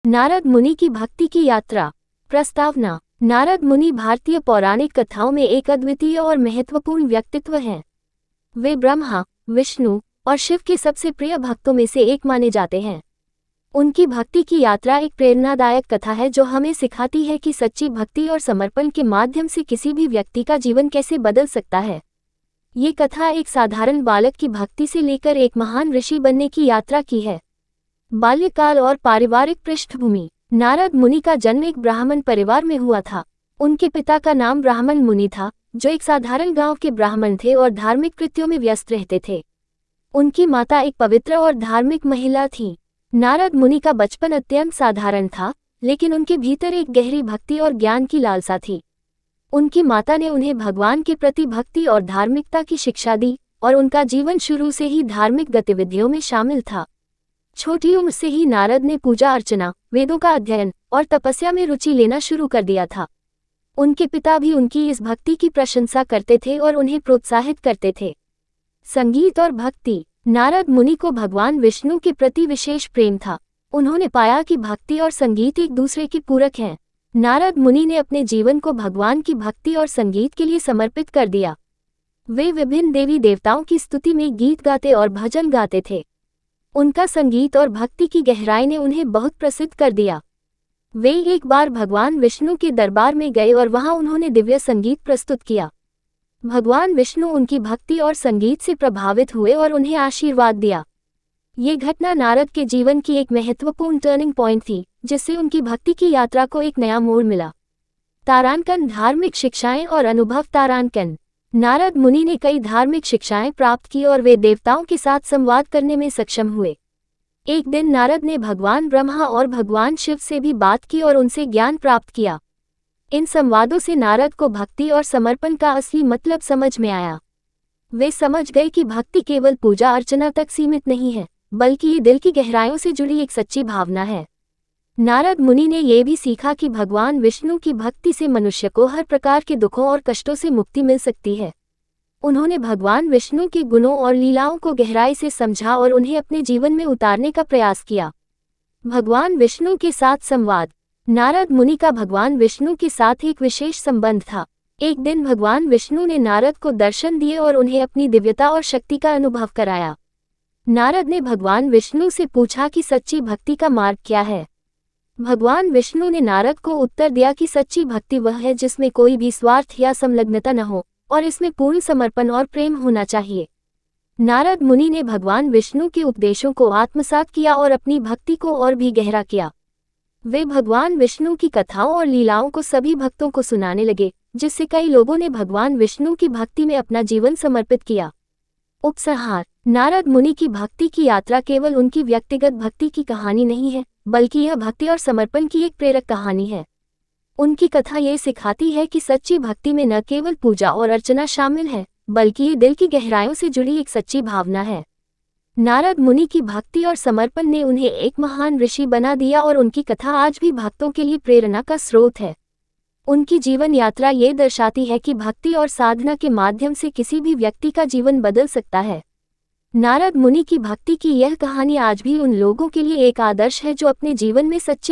नारद मुनि की भक्ति की यात्रा। प्रस्तावना। नारद मुनि भारतीय पौराणिक कथाओं में एक अद्वितीय और महत्वपूर्ण व्यक्तित्व हैं। वे ब्रह्मा, विष्णु और शिव के सबसे प्रिय भक्तों में से एक माने जाते हैं। उनकी भक्ति की यात्रा एक प्रेरणादायक कथा है जो हमें सिखाती है कि सच्ची भक्ति और समर्पण के माध्यम से किसी भी व्यक्ति का जीवन कैसे बदल सकता है। ये कथा एक साधारण बालक की भक्ति से लेकर एक महान ऋषि बनने की यात्रा की है। बाल्यकाल और पारिवारिक पृष्ठभूमि। नारद मुनि का जन्म एक ब्राह्मण परिवार में हुआ था। उनके पिता का नाम ब्राह्मण मुनि था, जो एक साधारण गांव के ब्राह्मण थे और धार्मिक कृत्यों में व्यस्त रहते थे। उनकी माता एक पवित्र और धार्मिक महिला थी। नारद मुनि का बचपन अत्यंत साधारण था, लेकिन उनके भीतर एक गहरी भक्ति और ज्ञान की लालसा थी। उनकी माता ने उन्हें भगवान के प्रति भक्ति और धार्मिकता की शिक्षा दी, और उनका जीवन शुरू से ही धार्मिक गतिविधियों में शामिल था। छोटी उम्र से ही नारद ने पूजा अर्चना, वेदों का अध्ययन और तपस्या में रुचि लेना शुरू कर दिया था। उनके पिता भी उनकी इस भक्ति की प्रशंसा करते थे और उन्हें प्रोत्साहित करते थे। संगीत और भक्ति। नारद मुनि को भगवान विष्णु के प्रति विशेष प्रेम था। उन्होंने पाया कि भक्ति और संगीत एक दूसरे के पूरक हैं। नारद मुनि ने अपने जीवन को भगवान की भक्ति और संगीत के लिए समर्पित कर दिया। वे विभिन्न देवी देवताओं की स्तुति में गीत गाते और भजन गाते थे। उनका संगीत और भक्ति की गहराई ने उन्हें बहुत प्रसिद्ध कर दिया। वे एक बार भगवान विष्णु के दरबार में गए और वहां उन्होंने दिव्य संगीत प्रस्तुत किया। भगवान विष्णु उनकी भक्ति और संगीत से प्रभावित हुए और उन्हें आशीर्वाद दिया। ये घटना नारद के जीवन की एक महत्वपूर्ण टर्निंग पॉइंट थी, जिससे उनकी भक्ति की यात्रा को एक नया मोड़ मिला। तारांकन। धार्मिक शिक्षाएं और अनुभव। तारांकन। नारद मुनि ने कई धार्मिक शिक्षाएं प्राप्त की और वे देवताओं के साथ संवाद करने में सक्षम हुए। एक दिन नारद ने भगवान ब्रह्मा और भगवान शिव से भी बात की और उनसे ज्ञान प्राप्त किया। इन संवादों से नारद को भक्ति और समर्पण का असली मतलब समझ में आया। वे समझ गए कि भक्ति केवल पूजा अर्चना तक सीमित नहीं है, बल्कि ये दिल की गहराइयों से जुड़ी एक सच्ची भावना है। नारद मुनि ने यह भी सीखा कि भगवान विष्णु की भक्ति से मनुष्य को हर प्रकार के दुखों और कष्टों से मुक्ति मिल सकती है। उन्होंने भगवान विष्णु के गुणों और लीलाओं को गहराई से समझा और उन्हें अपने जीवन में उतारने का प्रयास किया। भगवान विष्णु के साथ संवाद। नारद मुनि का भगवान विष्णु के साथ एक विशेष संबंध था। एक दिन भगवान विष्णु ने नारद को दर्शन दिए और उन्हें अपनी दिव्यता और शक्ति का अनुभव कराया। नारद ने भगवान विष्णु से पूछा कि सच्ची भक्ति का मार्ग क्या है। भगवान विष्णु ने नारद को उत्तर दिया कि सच्ची भक्ति वह है जिसमें कोई भी स्वार्थ या संलग्नता न हो, और इसमें पूर्ण समर्पण और प्रेम होना चाहिए। नारद मुनि ने भगवान विष्णु के उपदेशों को आत्मसात किया और अपनी भक्ति को और भी गहरा किया। वे भगवान विष्णु की कथाओं और लीलाओं को सभी भक्तों को सुनाने लगे, जिससे कई लोगों ने भगवान विष्णु की भक्ति में अपना जीवन समर्पित किया। उपसंहार। नारद मुनि की भक्ति की यात्रा केवल उनकी व्यक्तिगत भक्ति की कहानी नहीं है, बल्कि यह भक्ति और समर्पण की एक प्रेरक कहानी है। उनकी कथा ये सिखाती है कि सच्ची भक्ति में न केवल पूजा और अर्चना शामिल है, बल्कि ये दिल की गहराइयों से जुड़ी एक सच्ची भावना है। नारद मुनि की भक्ति और समर्पण ने उन्हें एक महान ऋषि बना दिया और उनकी कथा आज भी भक्तों के लिए प्रेरणा का स्रोत है। उनकी जीवन यात्रा ये दर्शाती है कि भक्ति और साधना के माध्यम से किसी भी व्यक्ति का जीवन बदल सकता है। नारद मुनि की भक्ति की यह कहानी आज भी उन लोगों के लिए एक आदर्श है जो अपने जीवन में सच्चे